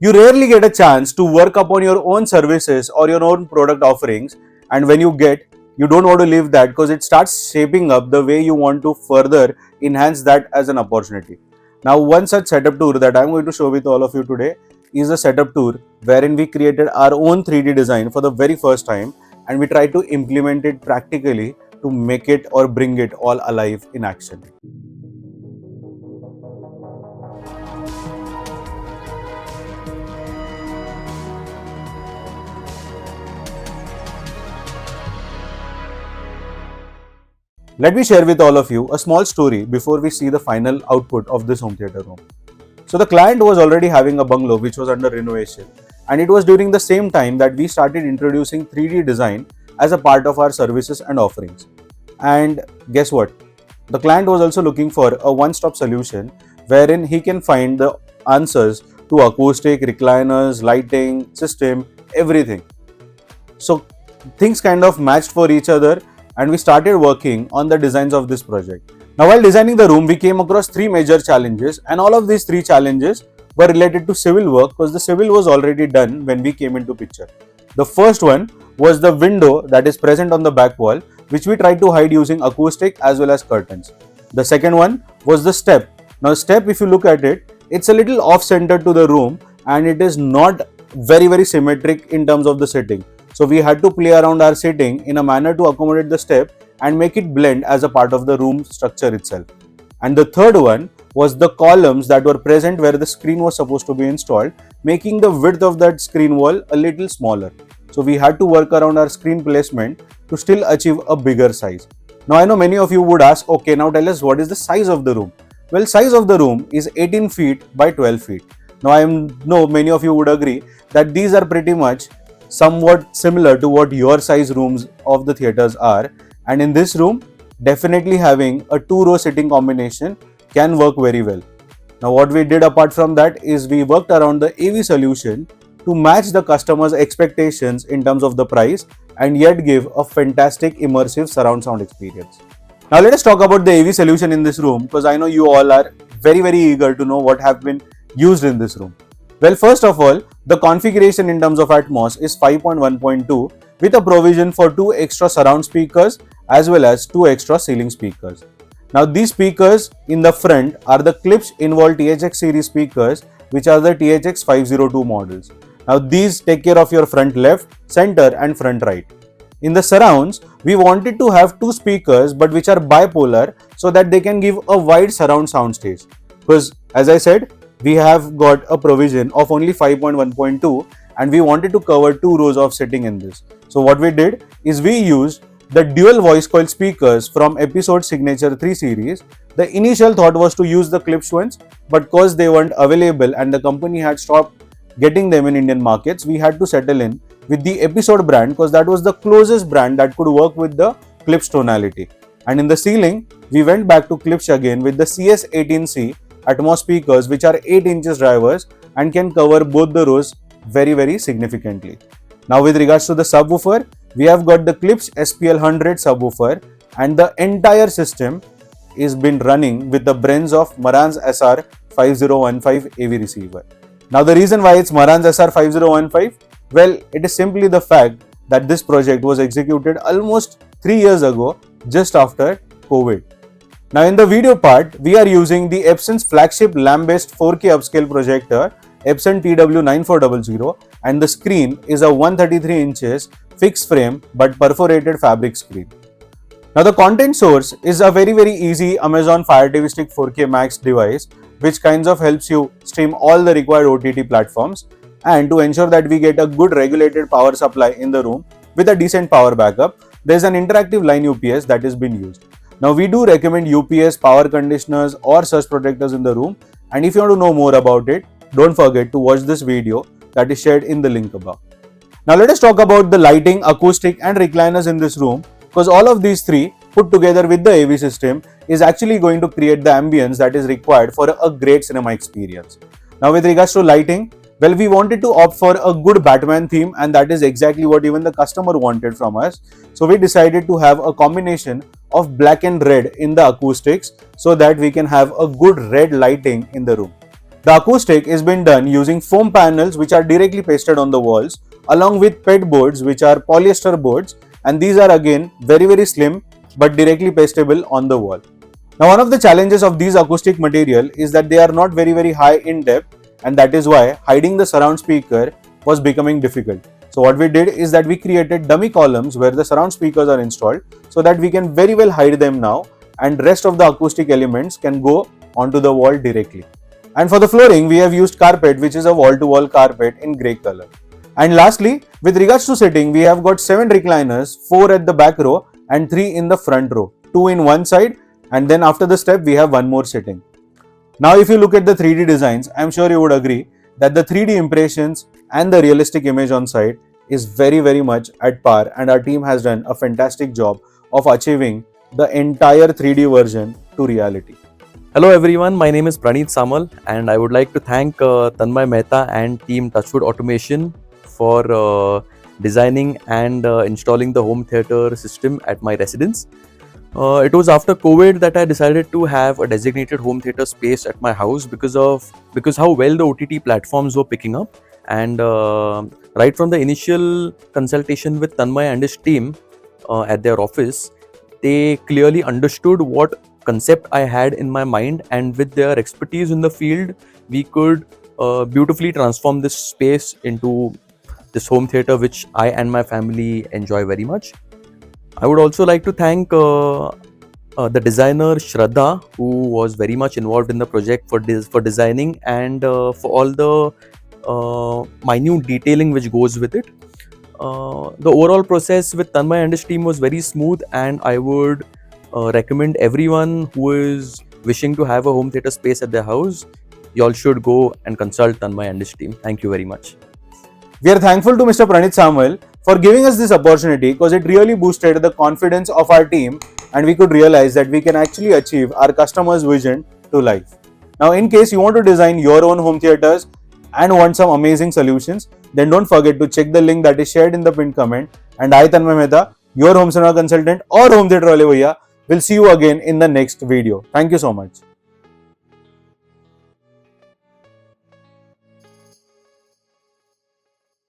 You rarely get a chance to work upon your own services or your own product offerings, and when you get, you don't want to leave that because it starts shaping up the way you want to further enhance that as an opportunity. Now, one such setup tour that I'm going to show with all of you today is a setup tour wherein we created our own 3D design for the very first time, and we try to implement it practically to make it or bring it all alive in action. Let me share with all of you a small story before we see the final output of this home theater room. So the client was already having a bungalow which was under renovation, and it was during the same time that we started introducing 3D design as a part of our services and offerings. And guess what? The client was also looking for a one-stop solution wherein he can find the answers to acoustic, recliners, lighting, system, everything. So things kind of matched for each other, and we started working on the designs of this project. Now, while designing the room, we came across three major challenges, and all of these three challenges were related to civil work because the civil was already done when we came into picture. The first one was the window that is present on the back wall, which we tried to hide using acoustic as well as curtains. The second one was the step. Now, step, if you look at it, it's a little off-center to the room, and it is not very symmetric in terms of the setting. So we had to play around our setting in a manner to accommodate the step and make it blend as a part of the room structure itself. And the third one was the columns that were present where the screen was supposed to be installed, making the width of that screen wall a little smaller. So we had to work around our screen placement to still achieve a bigger size. Now I know many of you would ask, okay, now tell us what is the size of the room? Well, size of the room is 18 feet by 12 feet. Now I know many of you would agree that these are pretty much somewhat similar to what your size rooms of the theaters are, and in this room definitely having a 2-row sitting combination can work very well. Now what we did apart from that is we worked around the AV solution to match the customer's expectations in terms of the price and yet give a fantastic immersive surround sound experience. Now let us talk about the AV solution in this room, because I know you all are very eager to know what have been used in this room. Well, first of all, the configuration in terms of Atmos is 5.1.2 with a provision for 2 extra surround speakers as well as 2 extra ceiling speakers. Now these speakers in the front are the Klipsch Invol THX series speakers, which are the THX 502 models. Now these take care of your front left, center and front right. In the surrounds, we wanted to have 2 speakers but which are bipolar so that they can give a wide surround sound stage. Because as I said, we have got a provision of only 5.1.2 and we wanted to cover 2 rows of sitting in this. So what we did is we used the dual voice coil speakers from Episode Signature 3 series. The initial thought was to use the Klipsch ones, but because they weren't available and the company had stopped getting them in Indian markets, we had to settle in with the Episode brand because that was the closest brand that could work with the Klipsch tonality. And in the ceiling, we went back to Klipsch again with the CS18C Atmos speakers, which are 8 inches drivers and can cover both the rows very significantly. Now with regards to the subwoofer, we have got the Klipsch SPL100 subwoofer, and the entire system is been running with the brains of Marantz SR5015 AV receiver. Now the reason why it's Marantz SR5015, well, it is simply the fact that this project was executed almost 3 years ago, just after COVID. Now in the video part, we are using the Epson's flagship lamp-based 4K upscale projector, Epson TW9400, and the screen is a 133 inches fixed frame but perforated fabric screen. Now the content source is a very easy Amazon Fire TV Stick 4K Max device, which kinds of helps you stream all the required OTT platforms, and to ensure that we get a good regulated power supply in the room with a decent power backup, there is an interactive line UPS that is being used. Now we do recommend UPS, power conditioners or surge protectors in the room, and if you want to know more about it, don't forget to watch this video that is shared in the link above. Now let us talk about the lighting, acoustic and recliners in this room, because all of these three put together with the AV system is actually going to create the ambience that is required for a great cinema experience. Now with regards to lighting, well, we wanted to opt for a good Batman theme, and that is exactly what even the customer wanted from us. So we decided to have a combination of black and red in the acoustics so that we can have a good red lighting in the room. The acoustic is been done using foam panels which are directly pasted on the walls along with PET boards which are polyester boards, and these are again very slim but directly pastable on the wall. Now one of the challenges of these acoustic material is that they are not very high in depth, and that is why hiding the surround speaker was becoming difficult. So what we did is that we created dummy columns where the surround speakers are installed so that we can very well hide them now, and rest of the acoustic elements can go onto the wall directly. And for the flooring, we have used carpet, which is a wall-to-wall carpet in grey color. And lastly, with regards to sitting, we have got 7 recliners, 4 at the back row and 3 in the front row, 2 in one side, and then after the step, we have one more sitting. Now, if you look at the 3D designs, I am sure you would agree that the 3D impressions and the realistic image on site is very much at par, and our team has done a fantastic job of achieving the entire 3D version to reality. Hello everyone, my name is Praneeth Samal and I would like to thank Tanmay Mehta and team Touchwood Automation for designing and installing the home theatre system at my residence. It was after COVID that I decided to have a designated home theatre space at my house because how well the OTT platforms were picking up, and right from the initial consultation with Tanmay and his team at their office, they clearly understood what concept I had in my mind, and with their expertise in the field, we could beautifully transform this space into this home theatre which I and my family enjoy very much. I would also like to thank the designer Shraddha, who was very much involved in the project for designing and for all the minute detailing which goes with it. The overall process with Tanmay and his team was very smooth, and I would recommend everyone who is wishing to have a home theatre space at their house, you all should go and consult Tanmay and his team. Thank you very much. We are thankful to Mr. Praneeth Samal for giving us this opportunity, because it really boosted the confidence of our team and we could realize that we can actually achieve our customers' vision to life. Now, in case you want to design your own home theatres and want some amazing solutions, then don't forget to check the link that is shared in the pinned comment, and I, Tanmay Mehta, your home cinema consultant or home theatre wale bhaiya, will see you again in the next video. Thank you so much.